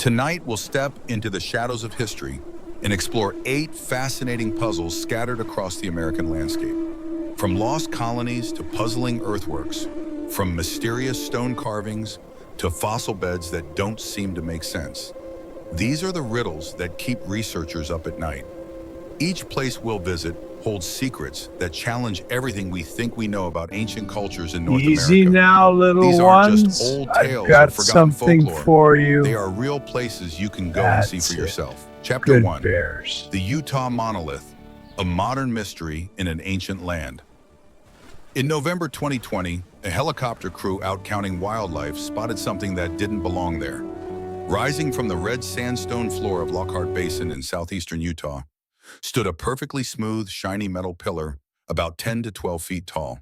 Tonight, we'll step into the shadows of history and explore 8 fascinating puzzles scattered across the American landscape. From lost colonies to puzzling earthworks, from mysterious stone carvings to fossil beds that don't seem to make sense. These are the riddles that keep researchers up at night. Each place we'll visit holds secrets that challenge everything we think we know about ancient cultures in North Easy America. now, little These aren't ones. just old I've tales or got forgotten something folklore. for you. They are real places you can go and see That's for it. yourself. Chapter Good 1. bears. The Utah Monolith, a modern mystery in an ancient land. In November 2020, a helicopter crew out counting wildlife spotted something that didn't belong there. Rising from the red sandstone floor of Lockhart Basin in southeastern Utah, stood a perfectly smooth, shiny metal pillar about 10 to 12 feet tall.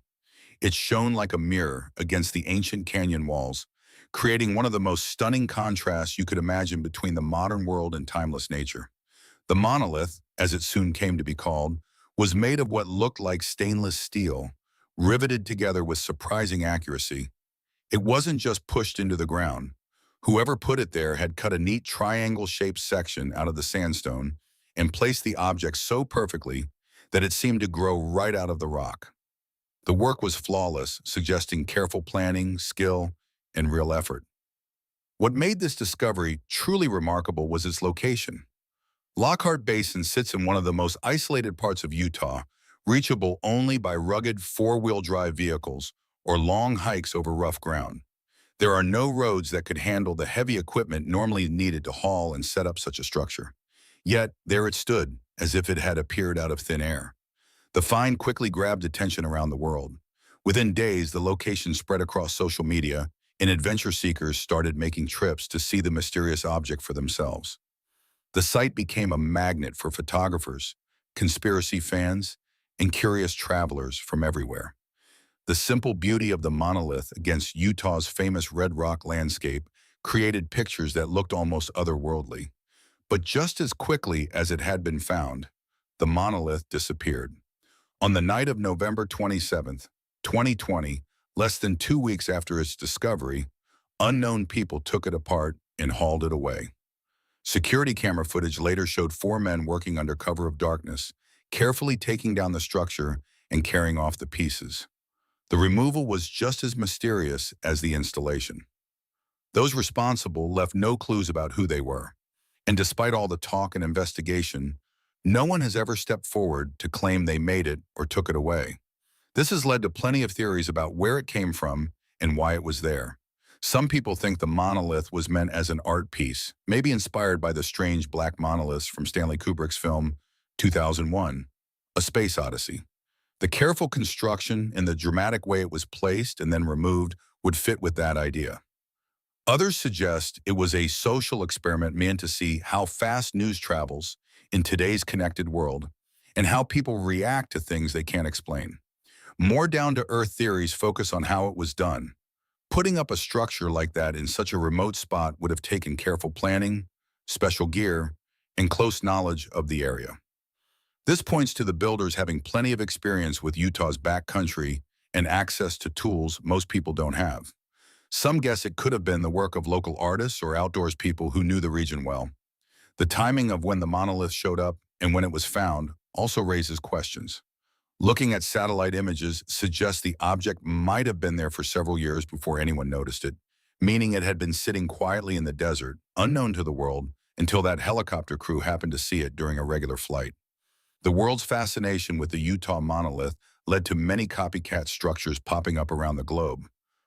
It shone like a mirror against the ancient canyon walls, creating one of the most stunning contrasts you could imagine between the modern world and timeless nature. The monolith, as it soon came to be called, was made of what looked like stainless steel, riveted together with surprising accuracy. It wasn't just pushed into the ground. Whoever put it there had cut a neat triangle-shaped section out of the sandstone and placed the object so perfectly that it seemed to grow right out of the rock. The work was flawless, suggesting careful planning, skill, and real effort. What made this discovery truly remarkable was its location. Lockhart Basin sits in one of the most isolated parts of Utah, reachable only by rugged four-wheel drive vehicles or long hikes over rough ground. There are no roads that could handle the heavy equipment normally needed to haul and set up such a structure. Yet, there it stood, as if it had appeared out of thin air. The find quickly grabbed attention around the world. Within days, the location spread across social media, and adventure seekers started making trips to see the mysterious object for themselves. The site became a magnet for photographers, conspiracy fans, and curious travelers from everywhere. The simple beauty of the monolith against Utah's famous red rock landscape created pictures that looked almost otherworldly. But just as quickly as it had been found, the monolith disappeared. On the night of November 27, 2020, less than 2 weeks after its discovery, unknown people took it apart and hauled it away. Security camera footage later showed 4 men working under cover of darkness, carefully taking down the structure and carrying off the pieces. The removal was just as mysterious as the installation. Those responsible left no clues about who they were. And despite all the talk and investigation, no one has ever stepped forward to claim they made it or took it away. This has led to plenty of theories about where it came from and why it was there. Some people think the monolith was meant as an art piece, maybe inspired by the strange black monoliths from Stanley Kubrick's film 2001, A Space Odyssey. The careful construction and the dramatic way it was placed and then removed would fit with that idea. Others suggest it was a social experiment meant to see how fast news travels in today's connected world and how people react to things they can't explain. More down-to-earth theories focus on how it was done. Putting up a structure like that in such a remote spot would have taken careful planning, special gear, and close knowledge of the area. This points to the builders having plenty of experience with Utah's backcountry and access to tools most people don't have. Some guess it could have been the work of local artists or outdoors people who knew the region well. The timing of when the monolith showed up and when it was found also raises questions. Looking at satellite images suggests the object might have been there for several years before anyone noticed it, meaning it had been sitting quietly in the desert, unknown to the world, until that helicopter crew happened to see it during a regular flight. The world's fascination with the Utah monolith led to many copycat structures popping up around the globe,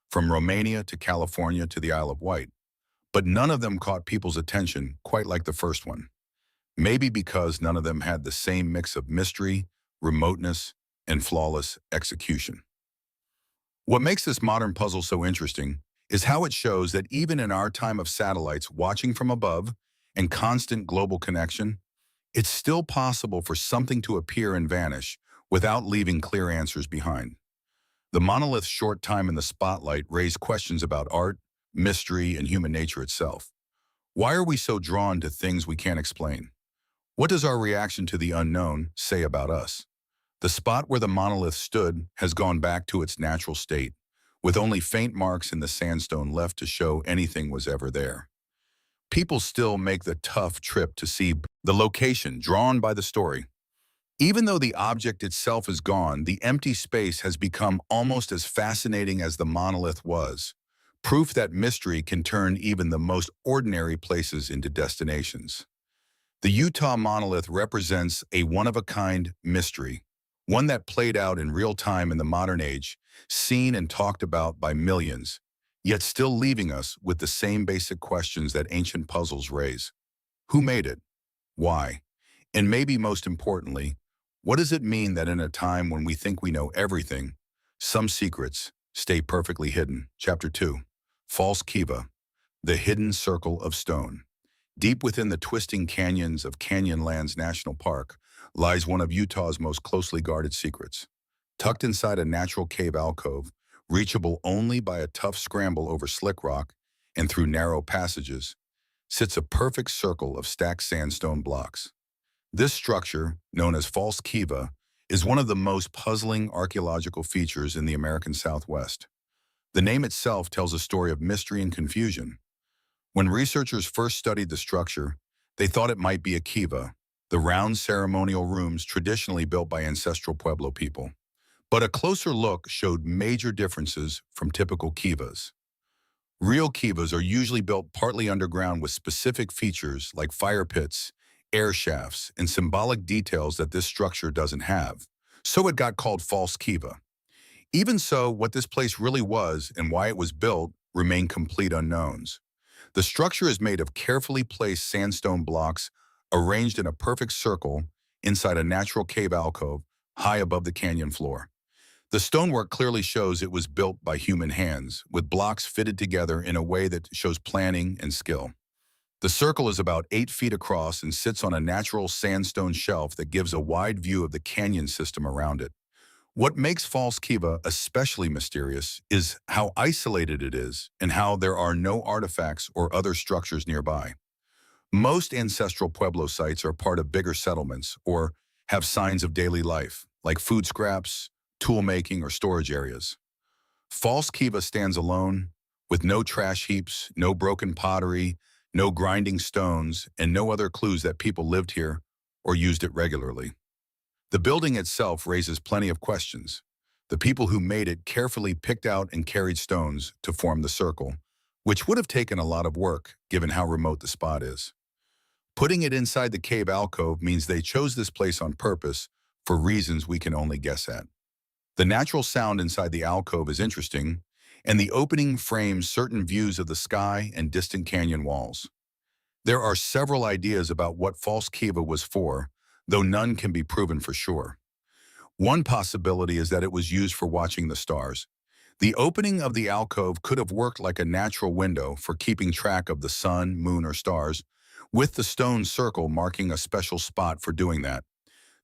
from Romania to California to the Isle of Wight. But none of them caught people's attention quite like the first one. Maybe because none of them had the same mix of mystery, remoteness, and flawless execution. What makes this modern puzzle so interesting is how it shows that even in our time of satellites watching from above and constant global connection, it's still possible for something to appear and vanish without leaving clear answers behind. The monolith's short time in the spotlight raised questions about art, mystery, and human nature itself. Why are we so drawn to things we can't explain? What does our reaction to the unknown say about us? The spot where the monolith stood has gone back to its natural state, with only faint marks in the sandstone left to show anything was ever there. people still make the tough trip to see the location drawn by the story. Even though the object itself is gone, the empty space has become almost as fascinating as the monolith was, proof that mystery can turn even the most ordinary places into destinations. The Utah Monolith represents a one-of-a-kind mystery, one that played out in real time in the modern age, seen and talked about by millions, yet still leaving us with the same basic questions that ancient puzzles raise. Who made it? Why? And maybe most importantly, what does it mean that in a time when we think we know everything, some secrets stay perfectly hidden? Chapter 2. False Kiva, the hidden circle of stone. Deep within the twisting canyons of Canyonlands National Park lies one of Utah's most closely guarded secrets. Tucked inside a natural cave alcove, reachable only by a tough scramble over slick rock and through narrow passages, sits a perfect circle of stacked sandstone blocks. This structure, known as False Kiva, is one of the most puzzling archaeological features in the American Southwest. The name itself tells a story of mystery and confusion. When researchers first studied the structure, they thought it might be a kiva, the round ceremonial rooms traditionally built by ancestral Pueblo people. But a closer look showed major differences from typical kivas. Real kivas are usually built partly underground with specific features like fire pits, air shafts, and symbolic details that this structure doesn't have. So it got called False Kiva. Even so, what this place really was and why it was built remain complete unknowns. The structure is made of carefully placed sandstone blocks arranged in a perfect circle inside a natural cave alcove high above the canyon floor. The stonework clearly shows it was built by human hands, with blocks fitted together in a way that shows planning and skill. The circle is about 8 feet across and sits on a natural sandstone shelf that gives a wide view of the canyon system around it. What makes False Kiva especially mysterious is how isolated it is and how there are no artifacts or other structures nearby. Most ancestral Pueblo sites are part of bigger settlements or have signs of daily life, like food scraps, tool making, or storage areas. False Kiva stands alone, with no trash heaps, no broken pottery, no grinding stones, and no other clues that people lived here or used it regularly. The building itself raises plenty of questions. The people who made it carefully picked out and carried stones to form the circle, which would have taken a lot of work given how remote the spot is. Putting it inside the cave alcove means they chose this place on purpose for reasons we can only guess at. The natural sound inside the alcove is interesting, and the opening frames certain views of the sky and distant canyon walls. There are several ideas about what False Kiva was for, though none can be proven for sure. One possibility is that it was used for watching the stars. The opening of the alcove could have worked like a natural window for keeping track of the sun, moon, or stars, with the stone circle marking a special spot for doing that.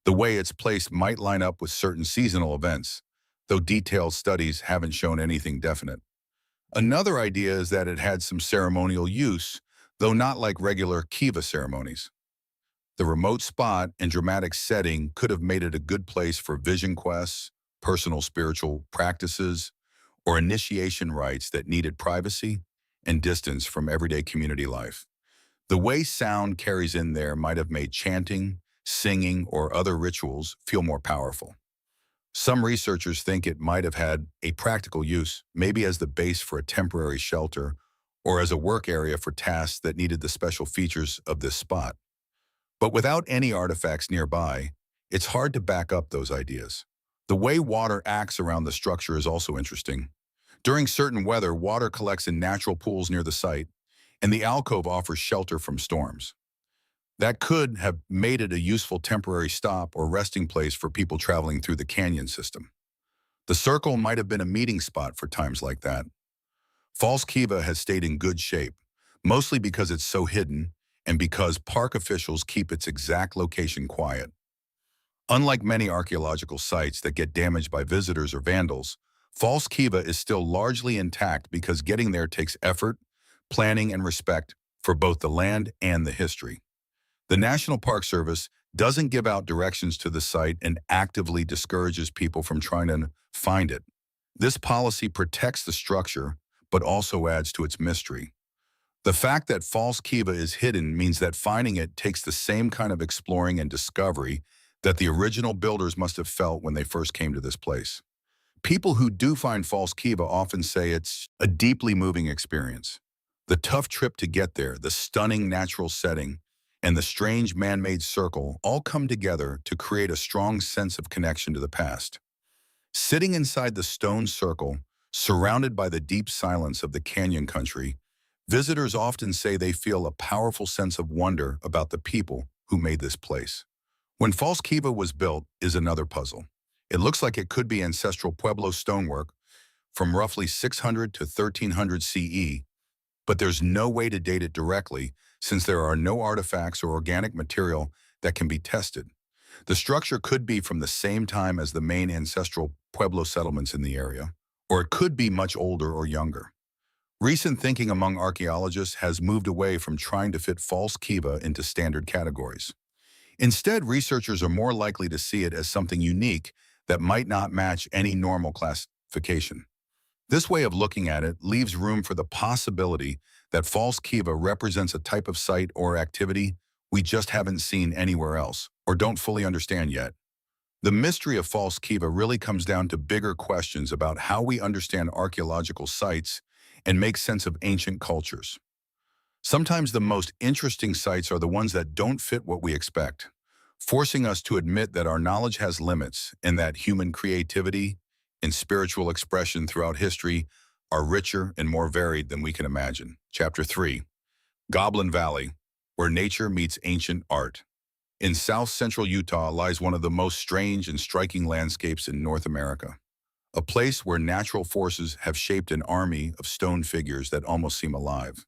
The way it's placed might line up with certain seasonal events, though detailed studies haven't shown anything definite. Another idea is that it had some ceremonial use, though not like regular Kiva ceremonies. The remote spot and dramatic setting could have made it a good place for vision quests, personal spiritual practices, or initiation rites that needed privacy and distance from everyday community life. The way sound carries in there might have made chanting, singing, or other rituals feel more powerful. Some researchers think it might have had a practical use, maybe as the base for a temporary shelter or as a work area for tasks that needed the special features of this spot. But without any artifacts nearby, it's hard to back up those ideas. The way water acts around the structure is also interesting. During certain weather, water collects in natural pools near the site, and the alcove offers shelter from storms. That could have made it a useful temporary stop or resting place for people traveling through the canyon system. The circle might have been a meeting spot for times like that. False Kiva has stayed in good shape, mostly because it's so hidden and because park officials keep its exact location quiet. Unlike many archaeological sites that get damaged by visitors or vandals, False Kiva is still largely intact because getting there takes effort, planning, and respect for both the land and the history. The National Park Service doesn't give out directions to the site and actively discourages people from trying to find it. This policy protects the structure, but also adds to its mystery. The fact that False Kiva is hidden means that finding it takes the same kind of exploring and discovery that the original builders must have felt when they first came to this place. People who do find False Kiva often say it's a deeply moving experience. The tough trip to get there, the stunning natural setting, and the strange man-made circle all come together to create a strong sense of connection to the past. Sitting inside the stone circle, surrounded by the deep silence of the canyon country, visitors often say they feel a powerful sense of wonder about the people who made this place. When False Kiva was built is another puzzle. It looks like it could be ancestral Pueblo stonework from roughly 600 to 1300 CE, but there's no way to date it directly since there are no artifacts or organic material that can be tested. The structure could be from the same time as the main ancestral Pueblo settlements in the area, or it could be much older or younger. Recent thinking among archaeologists has moved away from trying to fit False Kiva into standard categories. Instead, researchers are more likely to see it as something unique that might not match any normal classification. This way of looking at it leaves room for the possibility that False Kiva represents a type of site or activity we just haven't seen anywhere else or don't fully understand yet. The mystery of False Kiva really comes down to bigger questions about how we understand archaeological sites and make sense of ancient cultures. Sometimes the most interesting sites are the ones that don't fit what we expect, forcing us to admit that our knowledge has limits and that human creativity and spiritual expression throughout history are richer and more varied than we can imagine. Chapter 3, Goblin Valley, where nature meets ancient art. In south-central Utah lies one of the most strange and striking landscapes in North America, a place where natural forces have shaped an army of stone figures that almost seem alive.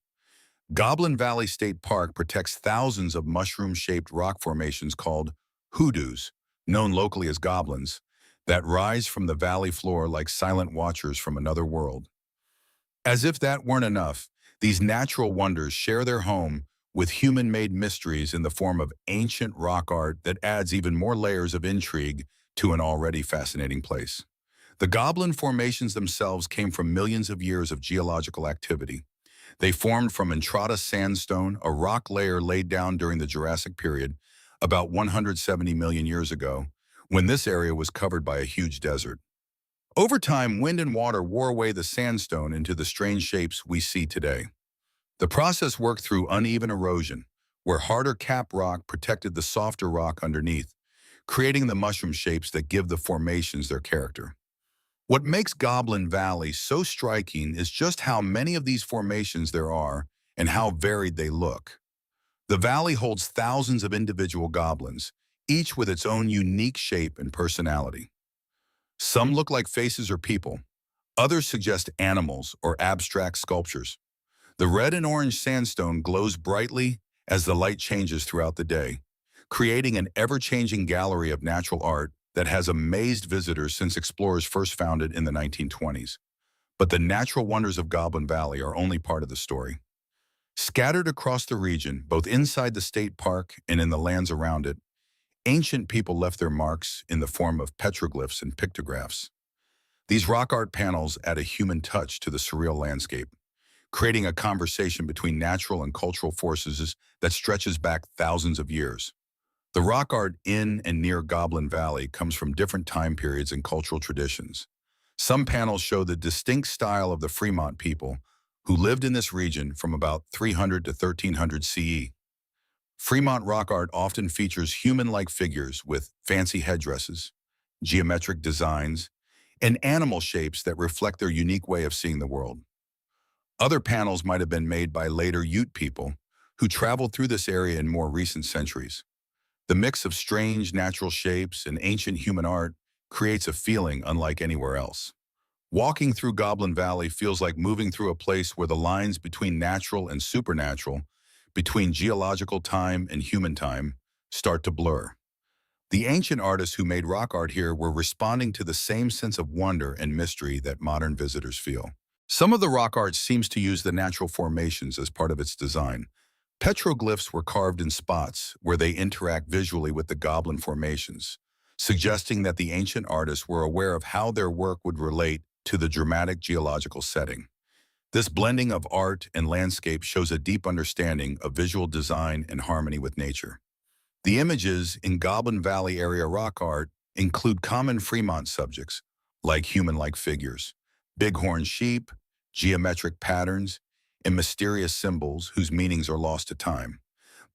Goblin Valley State Park protects thousands of mushroom-shaped rock formations called hoodoos, known locally as goblins, that rise from the valley floor like silent watchers from another world. As if that weren't enough, these natural wonders share their home with human-made mysteries in the form of ancient rock art that adds even more layers of intrigue to an already fascinating place. The goblin formations themselves came from millions of years of geological activity. They formed from entrada sandstone, a rock layer laid down during the Jurassic period, about 170 million years ago, when this area was covered by a huge desert. Over time, wind and water wore away the sandstone into the strange shapes we see today. The process worked through uneven erosion, where harder cap rock protected the softer rock underneath, creating the mushroom shapes that give the formations their character. What makes Goblin Valley so striking is just how many of these formations there are and how varied they look. The valley holds thousands of individual goblins, each with its own unique shape and personality. Some look like faces or people. Others suggest animals or abstract sculptures. The red and orange sandstone glows brightly as the light changes throughout the day, creating an ever-changing gallery of natural art that has amazed visitors since explorers first found it in the 1920s. But the natural wonders of Goblin Valley are only part of the story. Scattered across the region, both inside the state park and in the lands around it, ancient people left their marks in the form of petroglyphs and pictographs. These rock art panels add a human touch to the surreal landscape, creating a conversation between natural and cultural forces that stretches back thousands of years. The rock art in and near Goblin Valley comes from different time periods and cultural traditions. Some panels show the distinct style of the Fremont people, who lived in this region from about 300 to 1300 CE. Fremont rock art often features human-like figures with fancy headdresses, geometric designs, and animal shapes that reflect their unique way of seeing the world. Other panels might have been made by later Ute people who traveled through this area in more recent centuries. The mix of strange natural shapes and ancient human art creates a feeling unlike anywhere else. Walking through Goblin Valley feels like moving through a place where the lines between natural and supernatural, between geological time and human time, start to blur. The ancient artists who made rock art here were responding to the same sense of wonder and mystery that modern visitors feel. Some of the rock art seems to use the natural formations as part of its design. Petroglyphs were carved in spots where they interact visually with the goblin formations, suggesting that the ancient artists were aware of how their work would relate to the dramatic geological setting. This blending of art and landscape shows a deep understanding of visual design and harmony with nature. The images in Goblin Valley area rock art include common Fremont subjects, like human-like figures, bighorn sheep, geometric patterns, and mysterious symbols whose meanings are lost to time.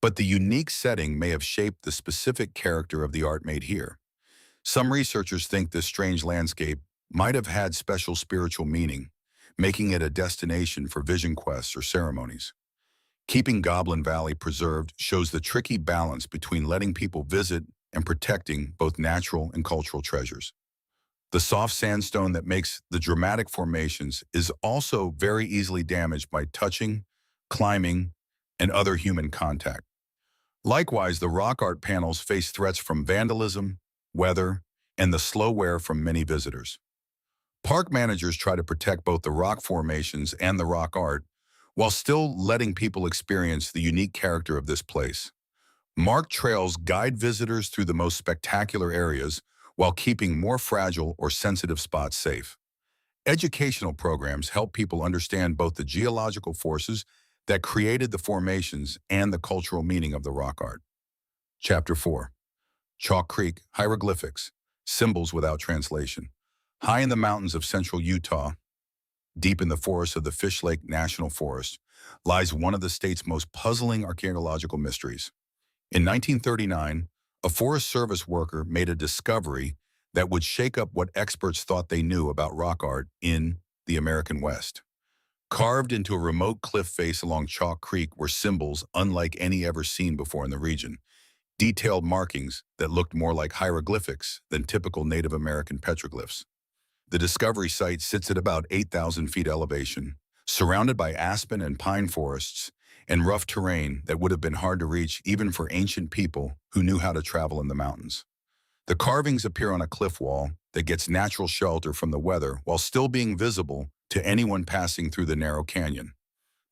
But the unique setting may have shaped the specific character of the art made here. Some researchers think this strange landscape might have had special spiritual meaning, making it a destination for vision quests or ceremonies. Keeping Goblin Valley preserved shows the tricky balance between letting people visit and protecting both natural and cultural treasures. The soft sandstone that makes the dramatic formations is also very easily damaged by touching, climbing, and other human contact. Likewise, the rock art panels face threats from vandalism, weather, and the slow wear from many visitors. Park managers try to protect both the rock formations and the rock art, while still letting people experience the unique character of this place. Marked trails guide visitors through the most spectacular areas while keeping more fragile or sensitive spots safe. Educational programs help people understand both the geological forces that created the formations and the cultural meaning of the rock art. Chapter 4. Chalk Creek Hieroglyphics, Symbols Without Translation. High in the mountains of central Utah, deep in the forests of the Fish Lake National Forest, lies one of the state's most puzzling archaeological mysteries. In 1939, a Forest Service worker made a discovery that would shake up what experts thought they knew about rock art in the American West. Carved into a remote cliff face along Chalk Creek were symbols unlike any ever seen before in the region, detailed markings that looked more like hieroglyphics than typical Native American petroglyphs. The discovery site sits at about 8,000 feet elevation, surrounded by aspen and pine forests and rough terrain that would have been hard to reach even for ancient people who knew how to travel in the mountains. The carvings appear on a cliff wall that gets natural shelter from the weather while still being visible to anyone passing through the narrow canyon.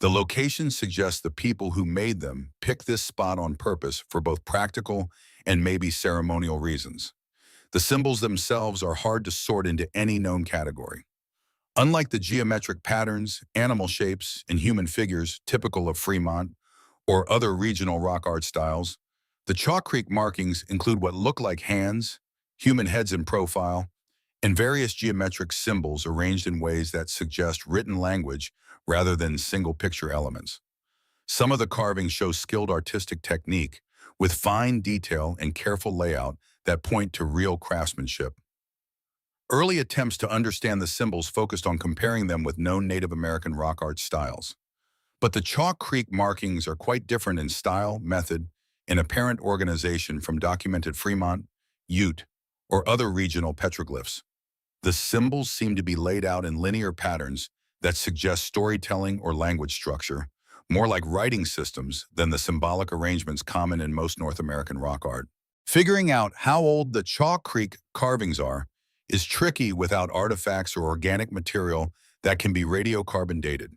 The location suggests the people who made them picked this spot on purpose for both practical and maybe ceremonial reasons. The symbols themselves are hard to sort into any known category. Unlike the geometric patterns, animal shapes, and human figures typical of Fremont or other regional rock art styles, the Chalk Creek markings include what look like hands, human heads in profile, and various geometric symbols arranged in ways that suggest written language rather than single picture elements. Some of the carvings show skilled artistic technique with fine detail and careful layout that point to real craftsmanship. Early attempts to understand the symbols focused on comparing them with known Native American rock art styles. But the Chalk Creek markings are quite different in style, method, and apparent organization from documented Fremont, Ute, or other regional petroglyphs. The symbols seem to be laid out in linear patterns that suggest storytelling or language structure, more like writing systems than the symbolic arrangements common in most North American rock art. Figuring out how old the Chalk Creek carvings are is tricky without artifacts or organic material that can be radiocarbon dated.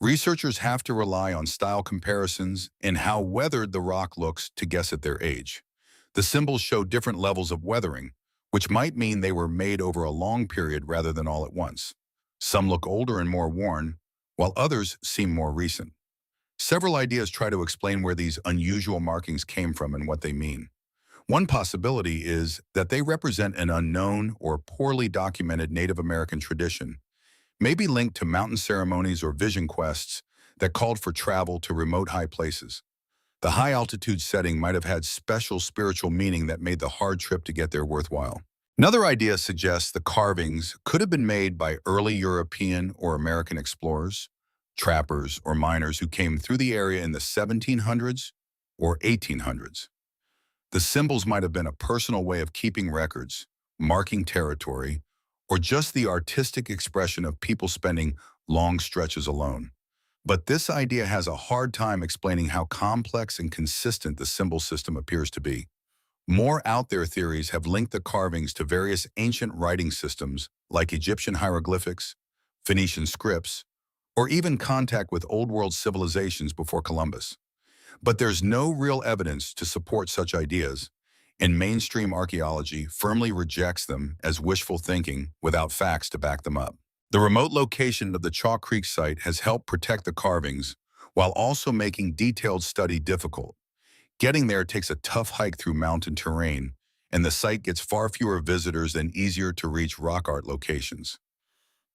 Researchers have to rely on style comparisons and how weathered the rock looks to guess at their age. The symbols show different levels of weathering, which might mean they were made over a long period rather than all at once. Some look older and more worn, while others seem more recent. Several ideas try to explain where these unusual markings came from and what they mean. One possibility is that they represent an unknown or poorly documented Native American tradition, maybe linked to mountain ceremonies or vision quests that called for travel to remote high places. The high-altitude setting might have had special spiritual meaning that made the hard trip to get there worthwhile. Another idea suggests the carvings could have been made by early European or American explorers, trappers, or miners who came through the area in the 1700s or 1800s. The symbols might have been a personal way of keeping records, marking territory, or just the artistic expression of people spending long stretches alone. But this idea has a hard time explaining how complex and consistent the symbol system appears to be. More out-there theories have linked the carvings to various ancient writing systems like Egyptian hieroglyphics, Phoenician scripts, or even contact with Old World civilizations before Columbus. But there's no real evidence to support such ideas, and mainstream archaeology firmly rejects them as wishful thinking without facts to back them up. The remote location of the Chalk Creek site has helped protect the carvings while also making detailed study difficult. Getting there takes a tough hike through mountain terrain, and the site gets far fewer visitors than easier-to-reach rock art locations.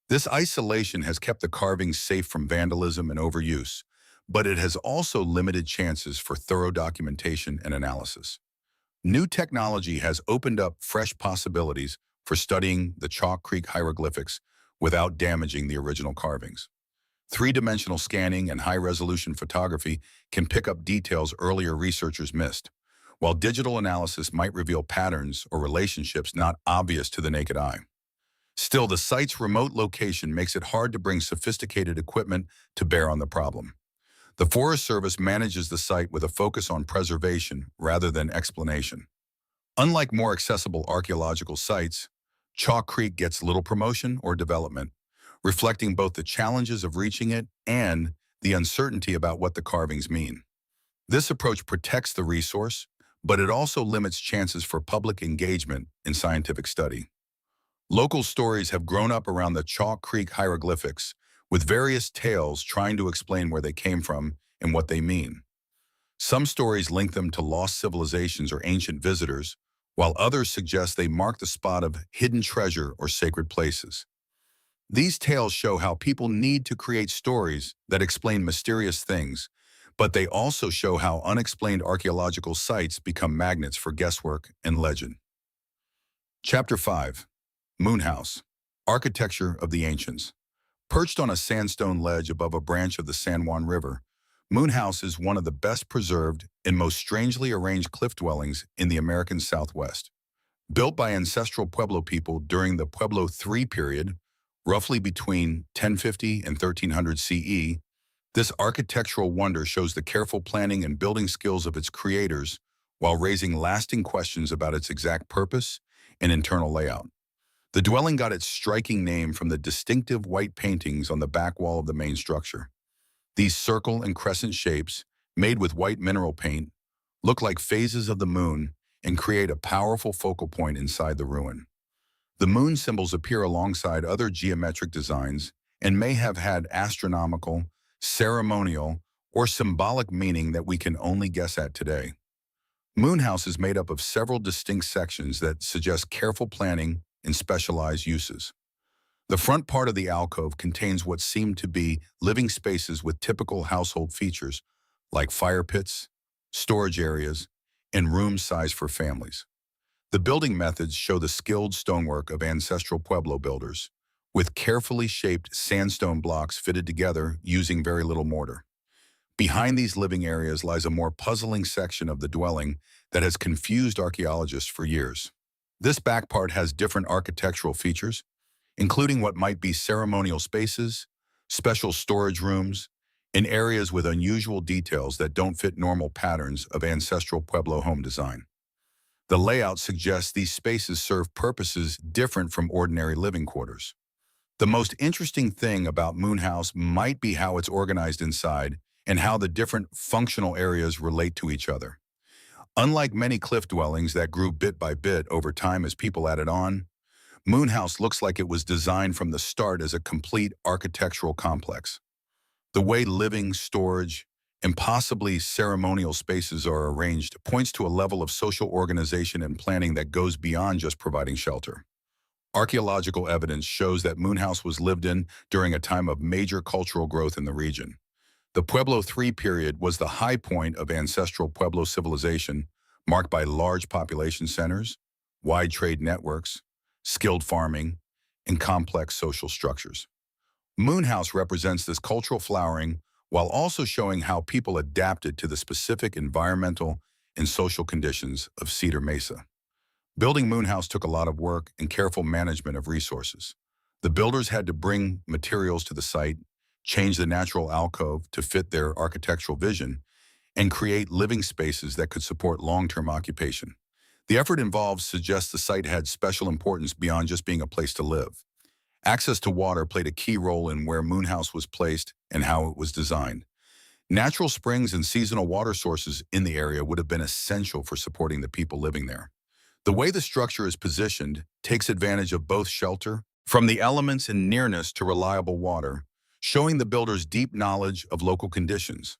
This isolation has kept the carvings safe from vandalism and overuse, but it has also limited chances for thorough documentation and analysis. New technology has opened up fresh possibilities for studying the Chalk Creek hieroglyphics without damaging the original carvings. Three-dimensional scanning and high-resolution photography can pick up details earlier researchers missed, while digital analysis might reveal patterns or relationships not obvious to the naked eye. Still, the site's remote location makes it hard to bring sophisticated equipment to bear on the problem. The Forest Service manages the site with a focus on preservation rather than explanation. Unlike more accessible archaeological sites, Chalk Creek gets little promotion or development, reflecting both the challenges of reaching it and the uncertainty about what the carvings mean. This approach protects the resource, but it also limits chances for public engagement in scientific study. Local stories have grown up around the Chalk Creek hieroglyphics, with various tales trying to explain where they came from and what they mean. Some stories link them to lost civilizations or ancient visitors, while others suggest they mark the spot of hidden treasure or sacred places. These tales show how people need to create stories that explain mysterious things, but they also show how unexplained archaeological sites become magnets for guesswork and legend. Chapter 5. Moon House, Architecture of the Ancients. Perched on a sandstone ledge above a branch of the San Juan River, Moon House is one of the best preserved and most strangely arranged cliff dwellings in the American Southwest. Built by ancestral Pueblo people during the Pueblo III period, roughly between 1050 and 1300 CE, this architectural wonder shows the careful planning and building skills of its creators while raising lasting questions about its exact purpose and internal layout. The dwelling got its striking name from the distinctive white paintings on the back wall of the main structure. These circle and crescent shapes, made with white mineral paint, look like phases of the moon and create a powerful focal point inside the ruin. The moon symbols appear alongside other geometric designs and may have had astronomical, ceremonial, or symbolic meaning that we can only guess at today. Moon House is made up of several distinct sections that suggest careful planning and specialized uses. The front part of the alcove contains what seem to be living spaces with typical household features, like fire pits, storage areas, and rooms sized for families. The building methods show the skilled stonework of ancestral Pueblo builders, with carefully shaped sandstone blocks fitted together using very little mortar. Behind these living areas lies a more puzzling section of the dwelling that has confused archaeologists for years. This back part has different architectural features, including what might be ceremonial spaces, special storage rooms, and areas with unusual details that don't fit normal patterns of ancestral Pueblo home design. The layout suggests these spaces serve purposes different from ordinary living quarters. The most interesting thing about Moon House might be how it's organized inside and how the different functional areas relate to each other. Unlike many cliff dwellings that grew bit by bit over time as people added on, Moon House looks like it was designed from the start as a complete architectural complex. The way living, storage, and possibly ceremonial spaces are arranged points to a level of social organization and planning that goes beyond just providing shelter. Archaeological evidence shows that Moon House was lived in during a time of major cultural growth in the region. The Pueblo III period was the high point of ancestral Pueblo civilization, marked by large population centers, wide trade networks, skilled farming, and complex social structures. Moon House represents this cultural flowering while also showing how people adapted to the specific environmental and social conditions of Cedar Mesa. Building Moon House took a lot of work and careful management of resources. The builders had to bring materials to the site, change the natural alcove to fit their architectural vision, and create living spaces that could support long-term occupation. The effort involved suggests the site had special importance beyond just being a place to live. Access to water played a key role in where Moon House was placed and how it was designed. Natural springs and seasonal water sources in the area would have been essential for supporting the people living there. The way the structure is positioned takes advantage of both shelter from the elements and nearness to reliable water, showing the builder's deep knowledge of local conditions.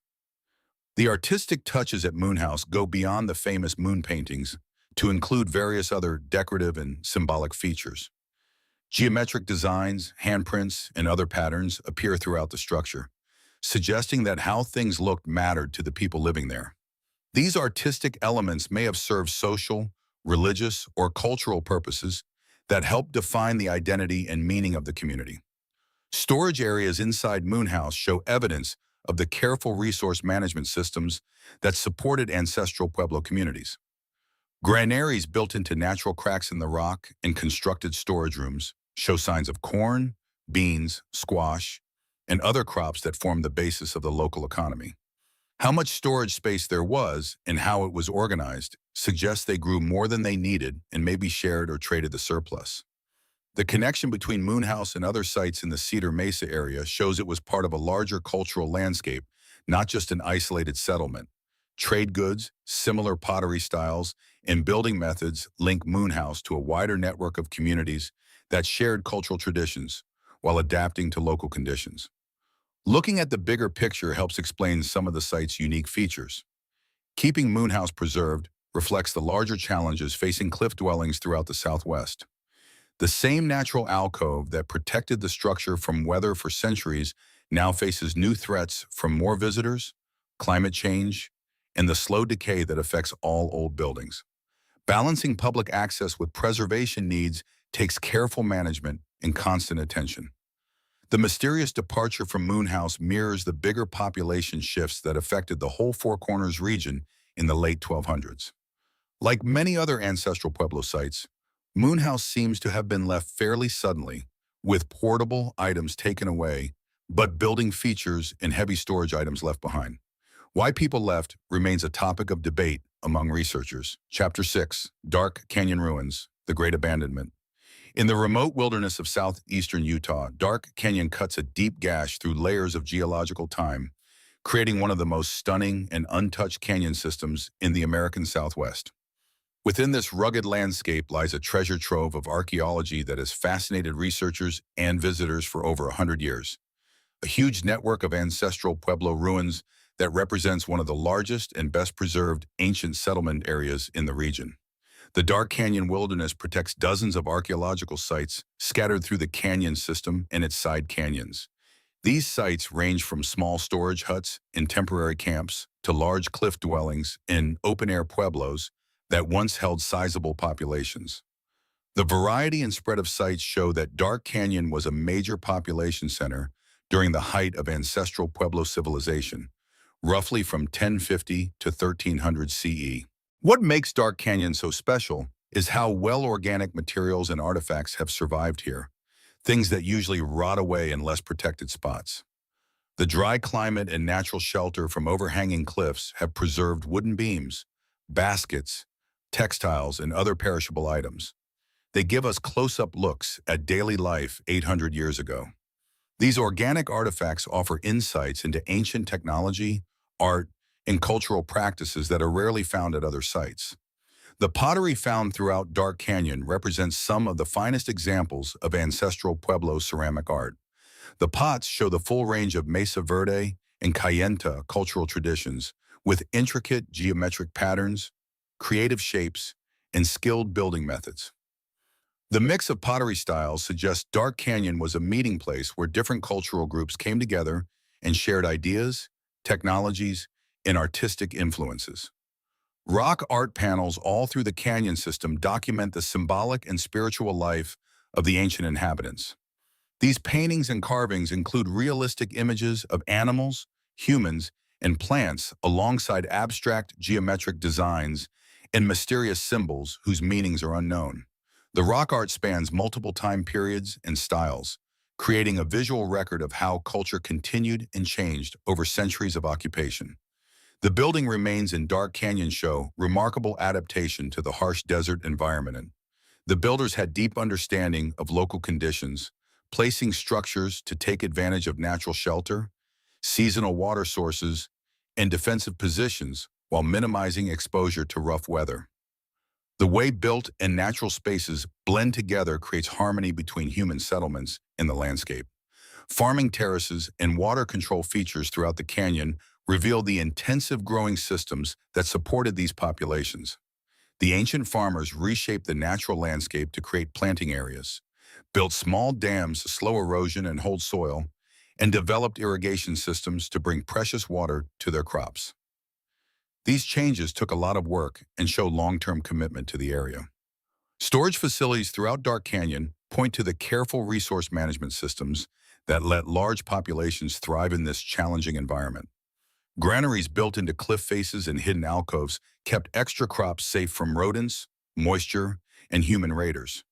The artistic touches at Moon House go beyond the famous moon paintings to include various other decorative and symbolic features. Geometric designs, handprints, and other patterns appear throughout the structure, suggesting that how things looked mattered to the people living there. These artistic elements may have served social, religious, or cultural purposes that help define the identity and meaning of the community. Storage areas inside Moon House show evidence of the careful resource management systems that supported ancestral Pueblo communities. Granaries built into natural cracks in the rock and constructed storage rooms show signs of corn, beans, squash, and other crops that form the basis of the local economy. How much storage space there was and how it was organized suggests they grew more than they needed and maybe shared or traded the surplus. The connection between Moon House and other sites in the Cedar Mesa area shows it was part of a larger cultural landscape, not just an isolated settlement. Trade goods, similar pottery styles, and building methods link Moon House to a wider network of communities that shared cultural traditions while adapting to local conditions. Looking at the bigger picture helps explain some of the site's unique features. Keeping Moon House preserved reflects the larger challenges facing cliff dwellings throughout the Southwest. The same natural alcove that protected the structure from weather for centuries now faces new threats from more visitors, climate change, and the slow decay that affects all old buildings. Balancing public access with preservation needs takes careful management and constant attention. The mysterious departure from Moon House mirrors the bigger population shifts that affected the whole Four Corners region in the late 1200s. Like many other ancestral Pueblo sites, Moon House seems to have been left fairly suddenly, with portable items taken away, but building features and heavy storage items left behind. Why people left remains a topic of debate among researchers. Chapter 6, Dark Canyon Ruins, The Great Abandonment. In the remote wilderness of southeastern Utah, Dark Canyon cuts a deep gash through layers of geological time, creating one of the most stunning and untouched canyon systems in the American Southwest. Within this rugged landscape lies a treasure trove of archaeology that has fascinated researchers and visitors for over 100 years. A huge network of ancestral Pueblo ruins that represents one of the largest and best preserved ancient settlement areas in the region. The Dark Canyon Wilderness protects dozens of archaeological sites scattered through the canyon system and its side canyons. These sites range from small storage huts and temporary camps to large cliff dwellings in open-air pueblos that once held sizable populations. The variety and spread of sites show that Dark Canyon was a major population center during the height of ancestral Pueblo civilization, roughly from 1050 to 1300 CE. What makes Dark Canyon so special is how well organic materials and artifacts have survived here, things that usually rot away in less protected spots. The dry climate and natural shelter from overhanging cliffs have preserved wooden beams, baskets, textiles, and other perishable items. They give us close-up looks at daily life 800 years ago. These organic artifacts offer insights into ancient technology, art, and cultural practices that are rarely found at other sites. The pottery found throughout Dark Canyon represents some of the finest examples of ancestral Pueblo ceramic art. The pots show the full range of Mesa Verde and Cayenta cultural traditions, with intricate geometric patterns, creative shapes, and skilled building methods. The mix of pottery styles suggests Dark Canyon was a meeting place where different cultural groups came together and shared ideas, technologies, and artistic influences. Rock art panels all through the canyon system document the symbolic and spiritual life of the ancient inhabitants. These paintings and carvings include realistic images of animals, humans, and plants alongside abstract geometric designs and mysterious symbols whose meanings are unknown. The rock art spans multiple time periods and styles, creating a visual record of how culture continued and changed over centuries of occupation. The building remains in Dark Canyon show remarkable adaptation to the harsh desert environment. The builders had deep understanding of local conditions, placing structures to take advantage of natural shelter, seasonal water sources, and defensive positions while minimizing exposure to rough weather. The way built and natural spaces blend together creates harmony between human settlements and the landscape. Farming terraces and water control features throughout the canyon reveal the intensive growing systems that supported these populations. The ancient farmers reshaped the natural landscape to create planting areas, built small dams to slow erosion and hold soil, and developed irrigation systems to bring precious water to their crops. These changes took a lot of work and show long-term commitment to the area. Storage facilities throughout Dark Canyon point to the careful resource management systems that let large populations thrive in this challenging environment. Granaries built into cliff faces and hidden alcoves kept extra crops safe from rodents, moisture, and human raiders.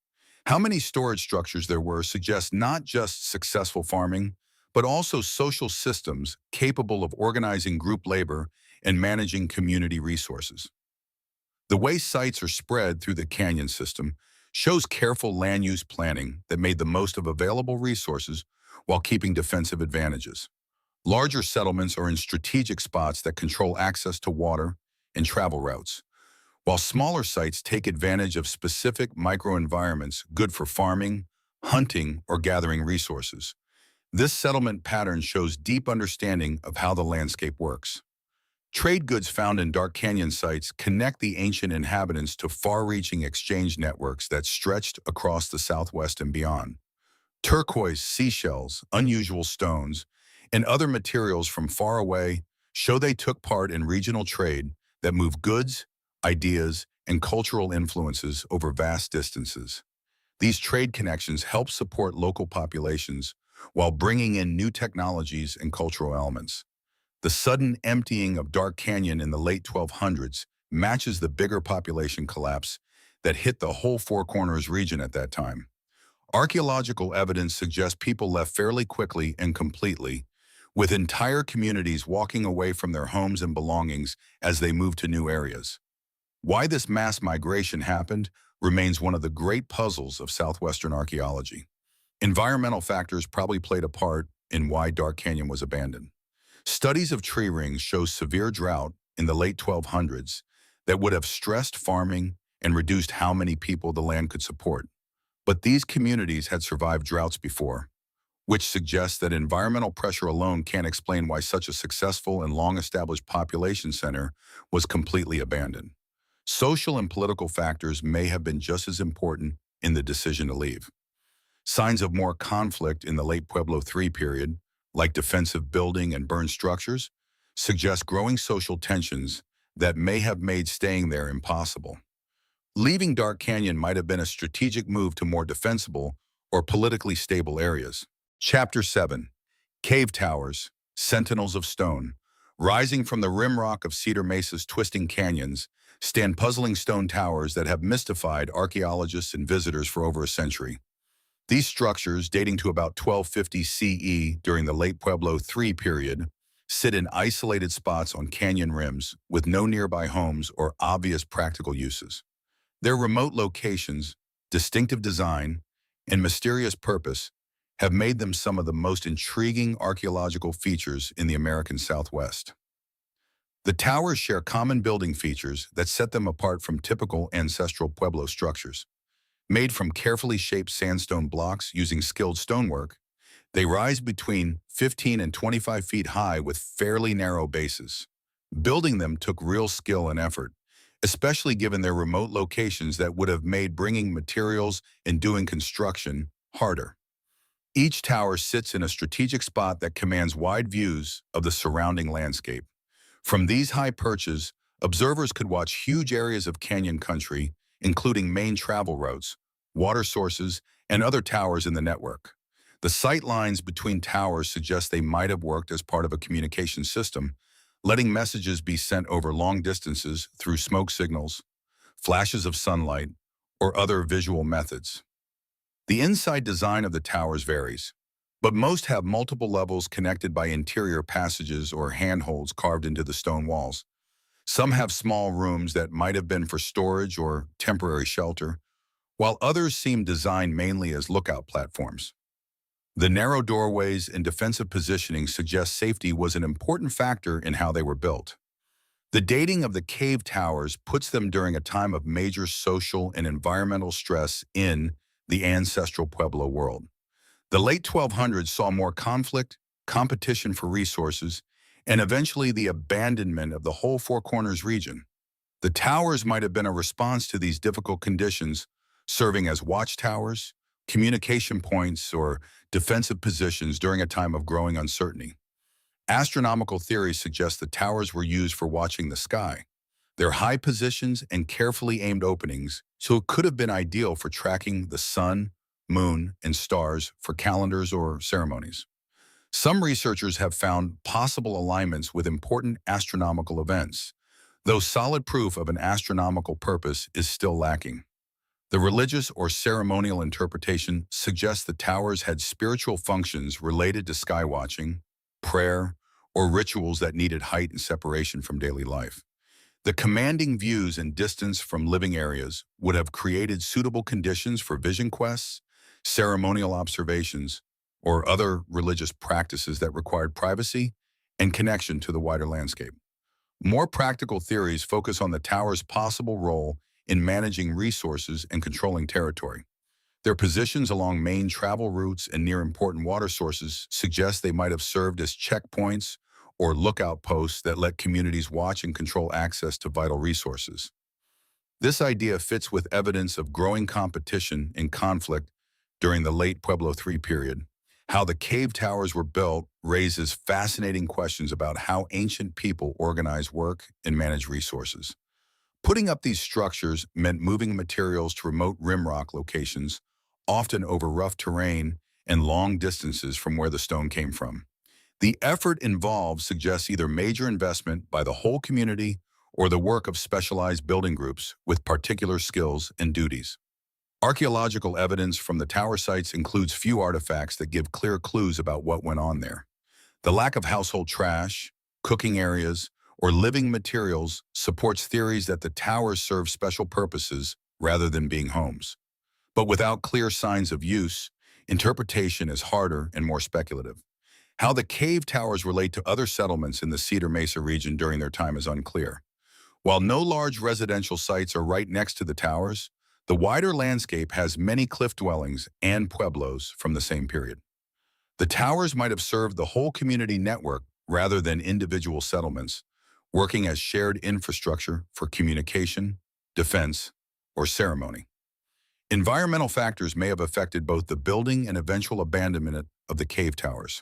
How many storage structures there were suggests not just successful farming, but also social systems capable of organizing group labor and managing community resources. The way sites are spread through the canyon system shows careful land use planning that made the most of available resources while keeping defensive advantages. Larger settlements are in strategic spots that control access to water and travel routes, while smaller sites take advantage of specific microenvironments good for farming, hunting, or gathering resources. This settlement pattern shows deep understanding of how the landscape works. Trade goods found in Dark Canyon sites connect the ancient inhabitants to far-reaching exchange networks that stretched across the Southwest and beyond. Turquoise, seashells, unusual stones, and other materials from far away show they took part in regional trade that moved goods, ideas, and cultural influences over vast distances. These trade connections help support local populations while bringing in new technologies and cultural elements. The sudden emptying of Dark Canyon in the late 1200s matches the bigger population collapse that hit the whole Four Corners region at that time. Archaeological evidence suggests people left fairly quickly and completely, with entire communities walking away from their homes and belongings as they moved to new areas. Why this mass migration happened remains one of the great puzzles of southwestern archaeology. Environmental factors probably played a part in why Dark Canyon was abandoned. Studies of tree rings show severe drought in the late 1200s that would have stressed farming and reduced how many people the land could support. But these communities had survived droughts before, which suggests that environmental pressure alone can't explain why such a successful and long-established population center was completely abandoned. Social and political factors may have been just as important in the decision to leave. Signs of more conflict in the late Pueblo III period, like defensive building and burned structures, suggest growing social tensions that may have made staying there impossible. Leaving Dark Canyon might have been a strategic move to more defensible or politically stable areas. Chapter 7. Cave Towers, Sentinels of Stone. Rising from the rim rock of Cedar Mesa's twisting canyons stand puzzling stone towers that have mystified archaeologists and visitors for over a century. These structures, dating to about 1250 CE during the late Pueblo III period, sit in isolated spots on canyon rims with no nearby homes or obvious practical uses. Their remote locations, distinctive design, and mysterious purpose have made them some of the most intriguing archaeological features in the American Southwest. The towers share common building features that set them apart from typical ancestral Pueblo structures. Made from carefully shaped sandstone blocks using skilled stonework, they rise between 15 and 25 feet high with fairly narrow bases. Building them took real skill and effort, especially given their remote locations that would have made bringing materials and doing construction harder. Each tower sits in a strategic spot that commands wide views of the surrounding landscape. From these high perches, observers could watch huge areas of canyon country, including main travel routes, water sources, and other towers in the network. The sight lines between towers suggest they might have worked as part of a communication system, letting messages be sent over long distances through smoke signals, flashes of sunlight, or other visual methods. The inside design of the towers varies, but most have multiple levels connected by interior passages or handholds carved into the stone walls. Some have small rooms that might have been for storage or temporary shelter, while others seem designed mainly as lookout platforms. The narrow doorways and defensive positioning suggest safety was an important factor in how they were built. The dating of the cave towers puts them during a time of major social and environmental stress in the ancestral Pueblo world. The late 1200s saw more conflict, competition for resources, and eventually the abandonment of the whole Four Corners region. The towers might have been a response to these difficult conditions, serving as watchtowers, communication points, or defensive positions during a time of growing uncertainty. Astronomical theories suggest the towers were used for watching the sky. Their high positions and carefully aimed openings, so it could have been ideal for tracking the sun, moon, and stars for calendars or ceremonies. Some researchers have found possible alignments with important astronomical events, though solid proof of an astronomical purpose is still lacking. The religious or ceremonial interpretation suggests the towers had spiritual functions related to skywatching, prayer, or rituals that needed height and separation from daily life. The commanding views and distance from living areas would have created suitable conditions for vision quests, ceremonial observations, or other religious practices that required privacy and connection to the wider landscape. More practical theories focus on the tower's possible role in managing resources and controlling territory. Their positions along main travel routes and near important water sources suggest they might have served as checkpoints or lookout posts that let communities watch and control access to vital resources. This idea fits with evidence of growing competition and conflict during the late Pueblo III period. How the cave towers were built raises fascinating questions about how ancient people organize work and manage resources. Putting up these structures meant moving materials to remote rimrock locations, often over rough terrain and long distances from where the stone came from. The effort involved suggests either major investment by the whole community or the work of specialized building groups with particular skills and duties. Archaeological evidence from the tower sites includes few artifacts that give clear clues about what went on there. The lack of household trash, cooking areas, or living materials supports theories that the towers serve special purposes rather than being homes. But without clear signs of use, interpretation is harder and more speculative. How the cave towers relate to other settlements in the Cedar Mesa region during their time is unclear. While no large residential sites are right next to the towers, the wider landscape has many cliff dwellings and pueblos from the same period. The towers might have served the whole community network rather than individual settlements, working as shared infrastructure for communication, defense, or ceremony. Environmental factors may have affected both the building and eventual abandonment of the cave towers.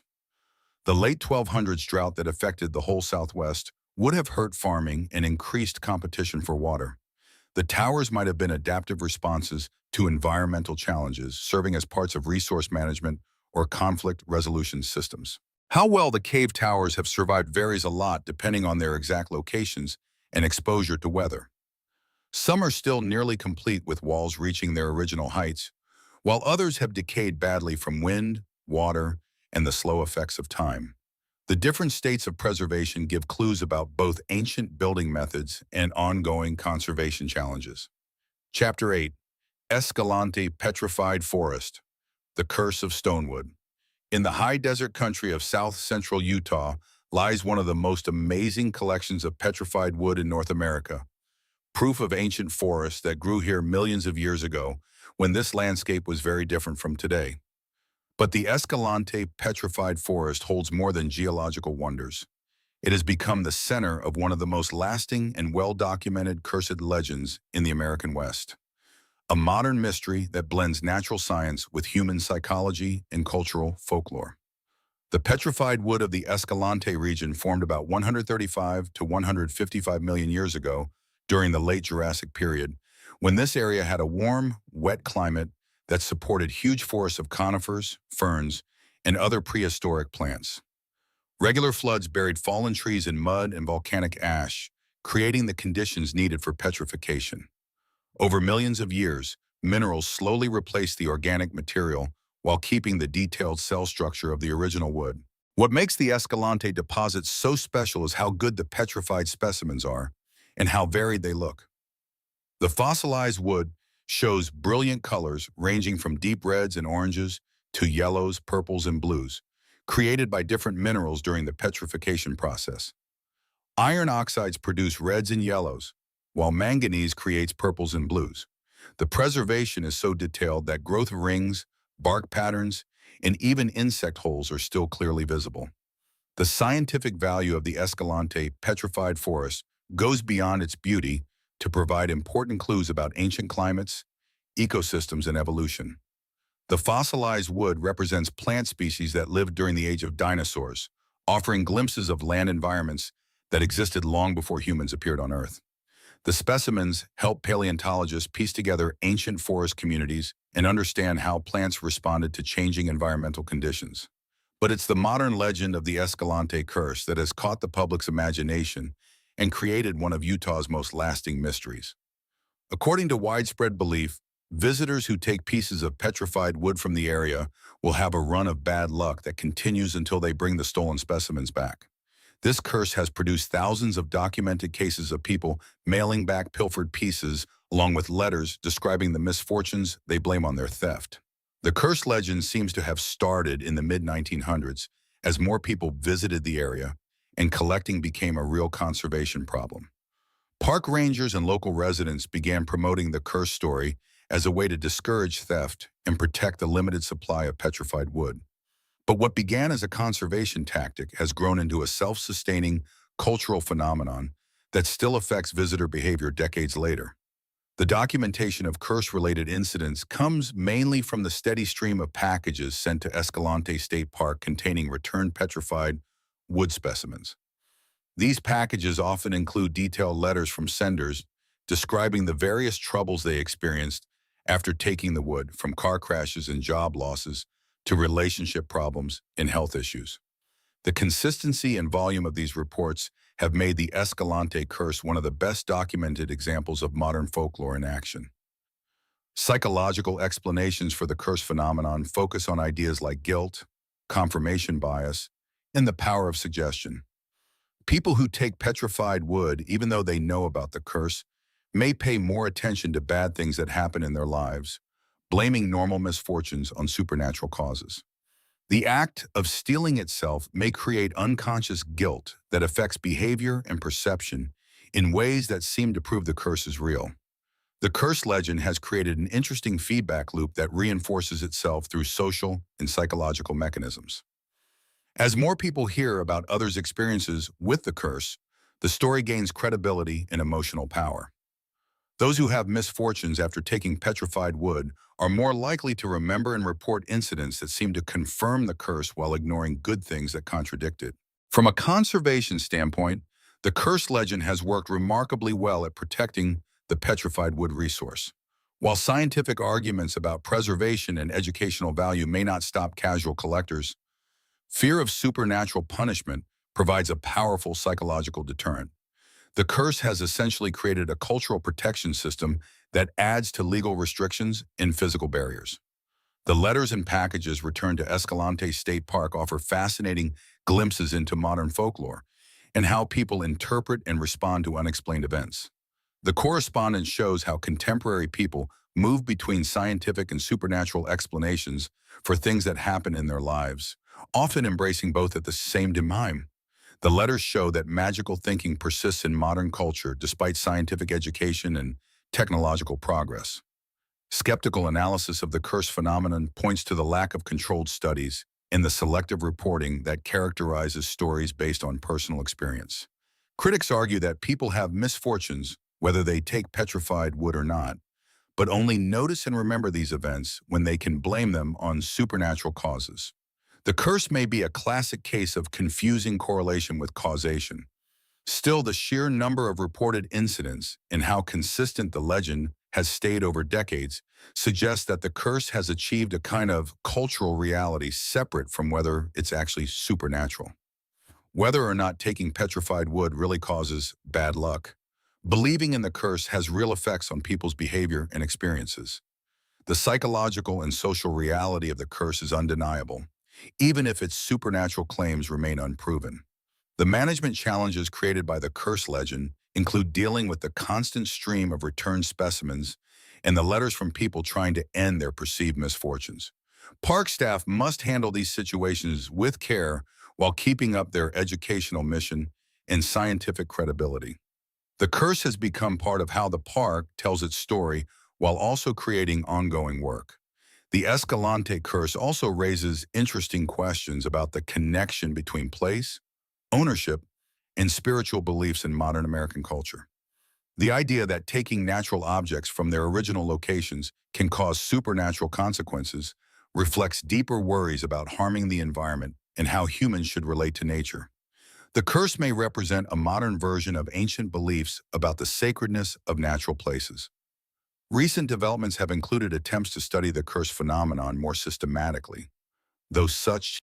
The late 1200s drought that affected the whole Southwest would have hurt farming and increased competition for water. The towers might have been adaptive responses to environmental challenges, serving as parts of resource management or conflict resolution systems. How well the cave towers have survived varies a lot depending on their exact locations and exposure to weather. Some are still nearly complete with walls reaching their original heights, while others have decayed badly from wind, water, and the slow effects of time. The different states of preservation give clues about both ancient building methods and ongoing conservation challenges. Chapter 8. Escalante Petrified Forest, the Curse of Stonewood. In the high desert country of south-central Utah lies one of the most amazing collections of petrified wood in North America, proof of ancient forests that grew here millions of years ago when this landscape was very different from today. But the Escalante Petrified Forest holds more than geological wonders. It has become the center of one of the most lasting and well-documented cursed legends in the American West. A modern mystery that blends natural science with human psychology and cultural folklore. The petrified wood of the Escalante region formed about 135 to 155 million years ago during the late Jurassic period, when this area had a warm, wet climate that supported huge forests of conifers, ferns, and other prehistoric plants. Regular floods buried fallen trees in mud and volcanic ash, creating the conditions needed for petrification. Over millions of years, minerals slowly replaced the organic material while keeping the detailed cell structure of the original wood. What makes the Escalante deposit so special is how good the petrified specimens are and how varied they look. The fossilized wood shows brilliant colors ranging from deep reds and oranges to yellows, purples, and blues, created by different minerals during the petrification process. Iron oxides produce reds and yellows, while manganese creates purples and blues. The preservation is so detailed that growth rings, bark patterns, and even insect holes are still clearly visible. The scientific value of the Escalante petrified forest goes beyond its beauty to provide important clues about ancient climates, ecosystems, and evolution. The fossilized wood represents plant species that lived during the age of dinosaurs, offering glimpses of land environments that existed long before humans appeared on Earth. The specimens help paleontologists piece together ancient forest communities and understand how plants responded to changing environmental conditions. But it's the modern legend of the Escalante curse that has caught the public's imagination and created one of Utah's most lasting mysteries. According to widespread belief, visitors who take pieces of petrified wood from the area will have a run of bad luck that continues until they bring the stolen specimens back. This curse has produced thousands of documented cases of people mailing back pilfered pieces, along with letters describing the misfortunes they blame on their theft. The curse legend seems to have started in the mid-1900s as more people visited the area and collecting became a real conservation problem. Park rangers and local residents began promoting the curse story as a way to discourage theft and protect the limited supply of petrified wood. But what began as a conservation tactic has grown into a self-sustaining cultural phenomenon that still affects visitor behavior decades later. The documentation of curse-related incidents comes mainly from the steady stream of packages sent to Escalante State Park containing returned petrified wood specimens. These packages often include detailed letters from senders describing the various troubles they experienced after taking the wood, from car crashes and job losses to relationship problems and health issues. The consistency and volume of these reports have made the Escalante curse one of the best documented examples of modern folklore in action. Psychological explanations for the curse phenomenon focus on ideas like guilt, confirmation bias, and the power of suggestion. People who take petrified wood, even though they know about the curse, may pay more attention to bad things that happen in their lives, blaming normal misfortunes on supernatural causes. The act of stealing itself may create unconscious guilt that affects behavior and perception in ways that seem to prove the curse is real. The curse legend has created an interesting feedback loop that reinforces itself through social and psychological mechanisms. As more people hear about others' experiences with the curse, the story gains credibility and emotional power. Those who have misfortunes after taking petrified wood are more likely to remember and report incidents that seem to confirm the curse while ignoring good things that contradict it. From a conservation standpoint, the curse legend has worked remarkably well at protecting the petrified wood resource. While scientific arguments about preservation and educational value may not stop casual collectors, fear of supernatural punishment provides a powerful psychological deterrent. The curse has essentially created a cultural protection system that adds to legal restrictions and physical barriers. The letters and packages returned to Escalante State Park offer fascinating glimpses into modern folklore and how people interpret and respond to unexplained events. The correspondence shows how contemporary people move between scientific and supernatural explanations for things that happen in their lives, often embracing both at the same time. The letters show that magical thinking persists in modern culture despite scientific education and technological progress. Skeptical analysis of the curse phenomenon points to the lack of controlled studies and the selective reporting that characterizes stories based on personal experience. Critics argue that people have misfortunes whether they take petrified wood or not, but only notice and remember these events when they can blame them on supernatural causes. The curse may be a classic case of confusing correlation with causation. Still, the sheer number of reported incidents and how consistent the legend has stayed over decades suggests that the curse has achieved a kind of cultural reality separate from whether it's actually supernatural. Whether or not taking petrified wood really causes bad luck, believing in the curse has real effects on people's behavior and experiences. The psychological and social reality of the curse is undeniable, even if its supernatural claims remain unproven. The management challenges created by the curse legend include dealing with the constant stream of returned specimens and the letters from people trying to end their perceived misfortunes. Park staff must handle these situations with care while keeping up their educational mission and scientific credibility. The curse has become part of how the park tells its story while also creating ongoing work. The Escalante curse also raises interesting questions about the connection between place, ownership, and spiritual beliefs in modern American culture. The idea that taking natural objects from their original locations can cause supernatural consequences reflects deeper worries about harming the environment and how humans should relate to nature. The curse may represent a modern version of ancient beliefs about the sacredness of natural places. Recent developments have included attempts to study the curse phenomenon more systematically, though such